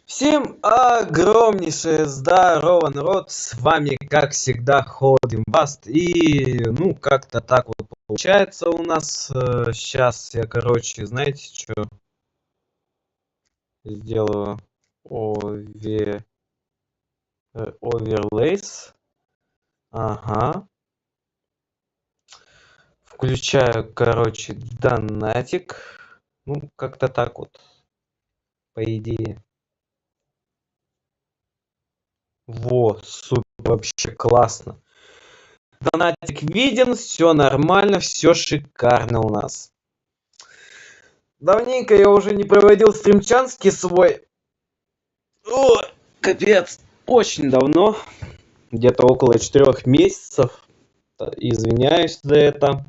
Всем огромнейшее здорово, народ! С вами, как всегда, Ходим Баст. И, как-то так вот получается у нас. Сейчас я, короче, знаете, что сделаю? Ове... Оверлейс. Ага. Включаю, короче, донатик. Как-то так вот, по идее. Во, супер, вообще классно. Донатик виден, все нормально, все шикарно у нас. Давненько я уже не проводил стримчанский свой. О, капец, очень давно. Где-то около 4 месяцев. Извиняюсь за это.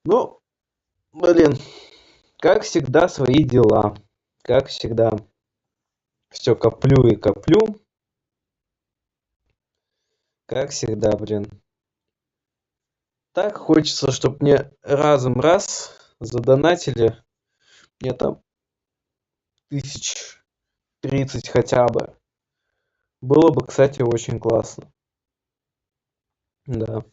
Ну, блин, как всегда, свои дела. Как всегда. Все коплю и коплю. Как всегда, блин. Так хочется, чтобы мне разом раз задонатили. Мне там 1030 хотя бы. Было бы, кстати, очень классно. Да.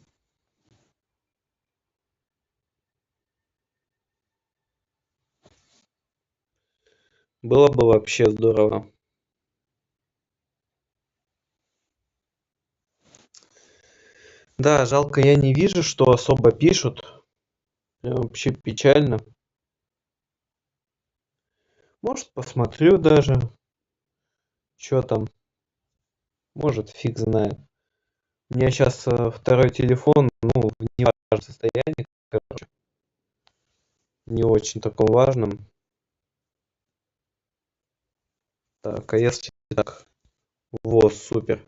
Было бы вообще здорово. Да, жалко, я не вижу, что особо пишут. Вообще печально. Может, посмотрю даже, что там. Может, фиг знает. У меня сейчас второй телефон, в неважном состоянии, короче. Не очень таком важном. Так, а если так? Во, супер.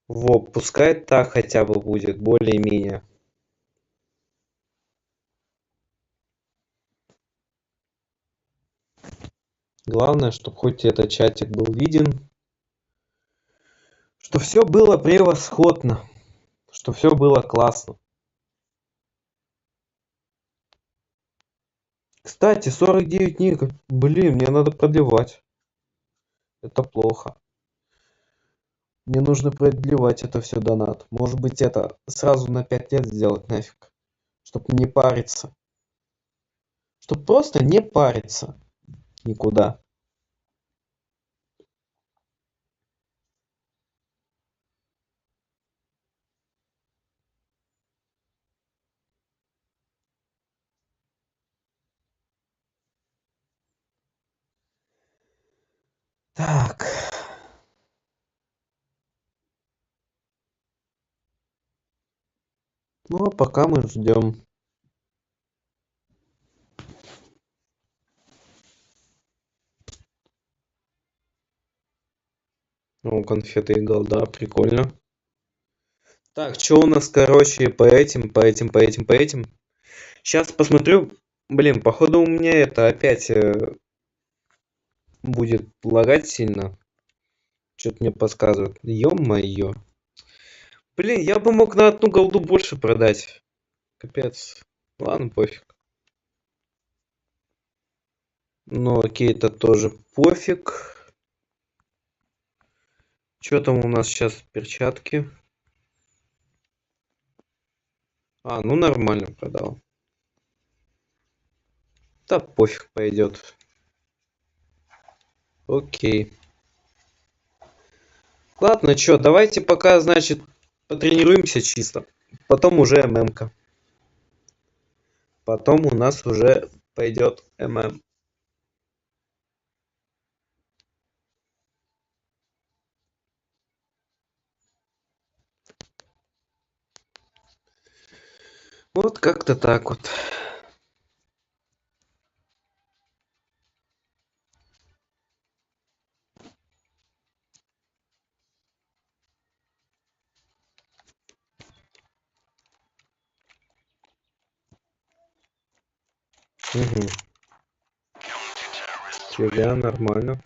Во, пускай так хотя бы будет, более-менее. Главное, чтобы хоть этот чатик был виден. Что все было превосходно. Что все было классно. Кстати, 49 ник. Блин, мне надо продлевать. Это плохо. Мне нужно продлевать это все донат. Может быть, это сразу на 5 лет сделать нафиг. Чтоб не париться. Чтоб просто не париться. Никуда. Так. Ну, а пока мы ждем. Ну, конфеты и голда, прикольно. Так, что у нас, короче, по этим. Сейчас посмотрю. Блин, походу у меня это опять будет лагать сильно. Что-то мне подсказывает. Ё-моё. Блин, я бы мог на одну голду больше продать. Капец. Ладно, пофиг. Ну, окей, это тоже пофиг. Что там у нас сейчас? Перчатки. Ну нормально продал. Да пофиг пойдет. Окей. Ладно, что, давайте пока, значит, потренируемся чисто. Потом уже ММ-ка. Потом у нас уже пойдет ММ. Вот как-то так вот. Угу. Фига, нормально.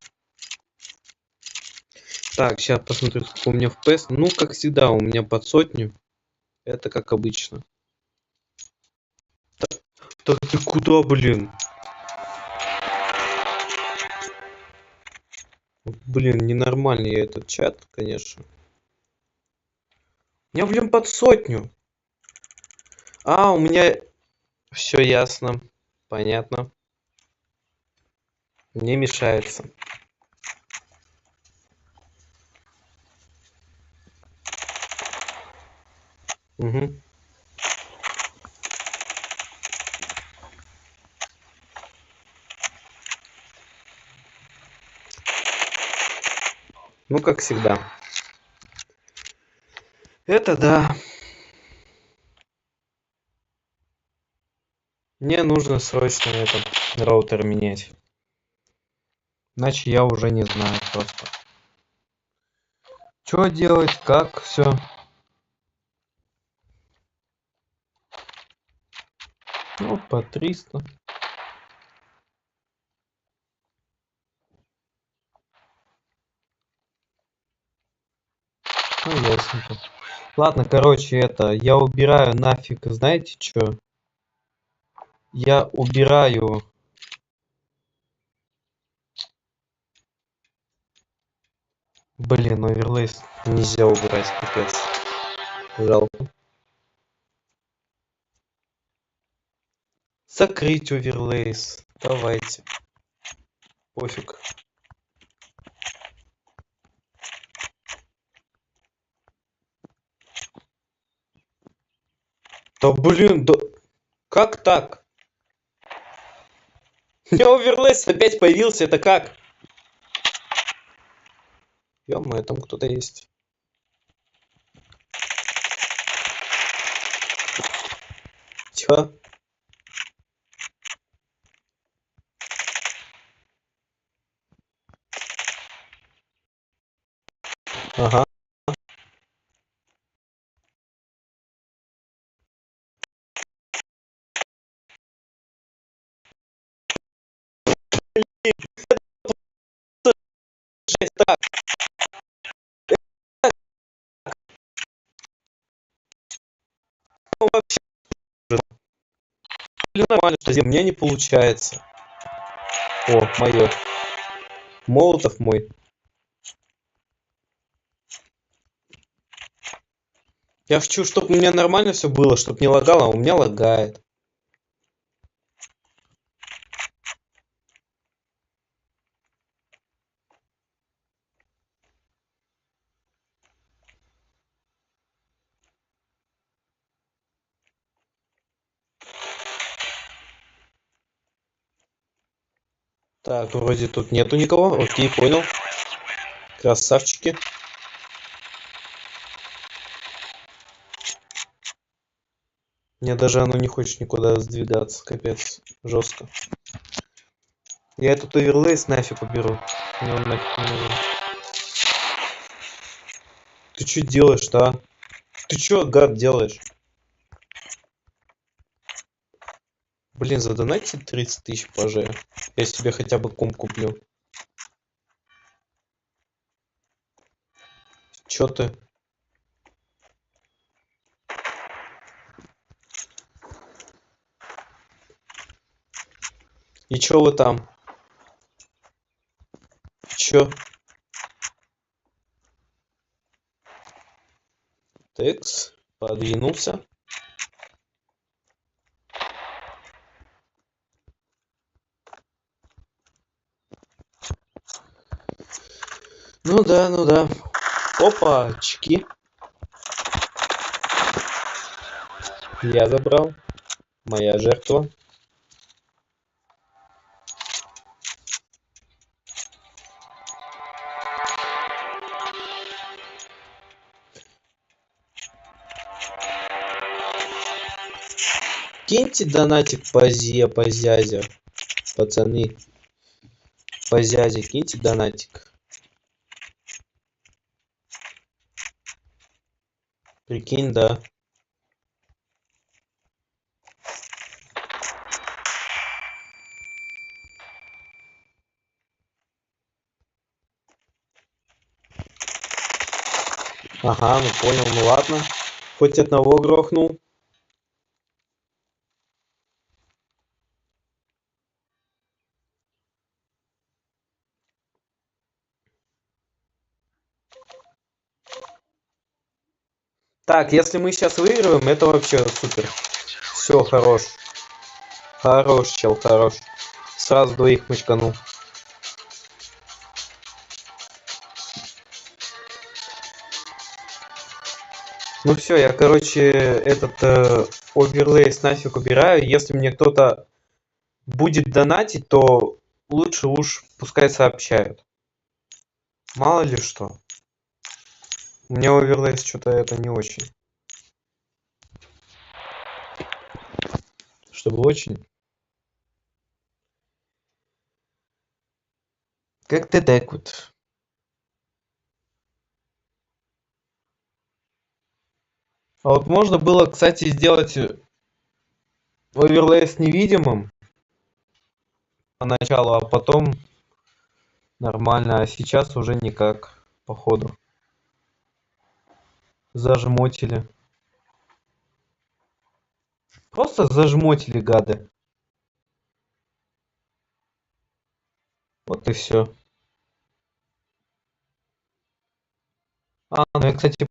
Так, сейчас посмотрю, сколько у меня FPS. Ну, как всегда, у меня под сотню. Это как обычно. Так ты куда, блин? Блин, ненормальный я этот чат, конечно. У меня, блин, под сотню. А, у меня все ясно. Понятно. Не мешается. Угу. Ну, как всегда. Это да. Мне нужно срочно этот роутер менять. Иначе я уже не знаю просто. Что делать, как, все. Ну, по 300. Ну, ясненько. Ладно, короче, я убираю нафиг, знаете что? Я убираю... Блин, оверлейс нельзя убирать, капец. Жалко. Закрыть оверлейс. Давайте. Пофиг. Да блин, да... Как так? У меня оверлейс опять появился, это как? Ё-моё, там кто-то есть. Чё? Ага. Жесть, так. Ну, вообще, блин, нормально, что у меня не получается. О, моё. Молотов мой. Я хочу, чтобы у меня нормально все было, чтобы не лагало, а у меня лагает. Так, вроде тут нету никого. Окей, понял. Красавчики. Мне даже оно не хочет никуда сдвигаться, капец. Жестко. Я этот оверлейс нафиг уберу. Мне он нафиг не нужен. Ты что делаешь-то, а? Ты что, гад, делаешь? Блин, задонайте 30 тысяч паже. Я себе хотя бы комп куплю. Чё ты? И чё вы там? Чё? Текс. Подвинулся. Ну да, ну да. Опа, очки. Я забрал. Моя жертва. Киньте донатик по зязе. Пацаны. По зязе киньте донатик. Прикинь, да. Ага, ну понял, ну ладно. Хоть одного грохнул. Так, если мы сейчас выигрываем, это вообще супер. Все, хорош. Хорош, чел, хорош. Сразу двоих мочканул. Ну все, я, короче, этот оверлейс нафиг убираю. Если мне кто-то будет донатить, то лучше уж пускай сообщают. Мало ли что. У меня оверлейс что-то это не очень. Чтобы очень. Как-то так вот. А вот можно было, кстати, сделать оверлей с невидимым поначалу, а потом нормально, а сейчас уже никак, походу. Зажмотили. Просто зажмотили, гады. Вот и все. А, ну я, кстати,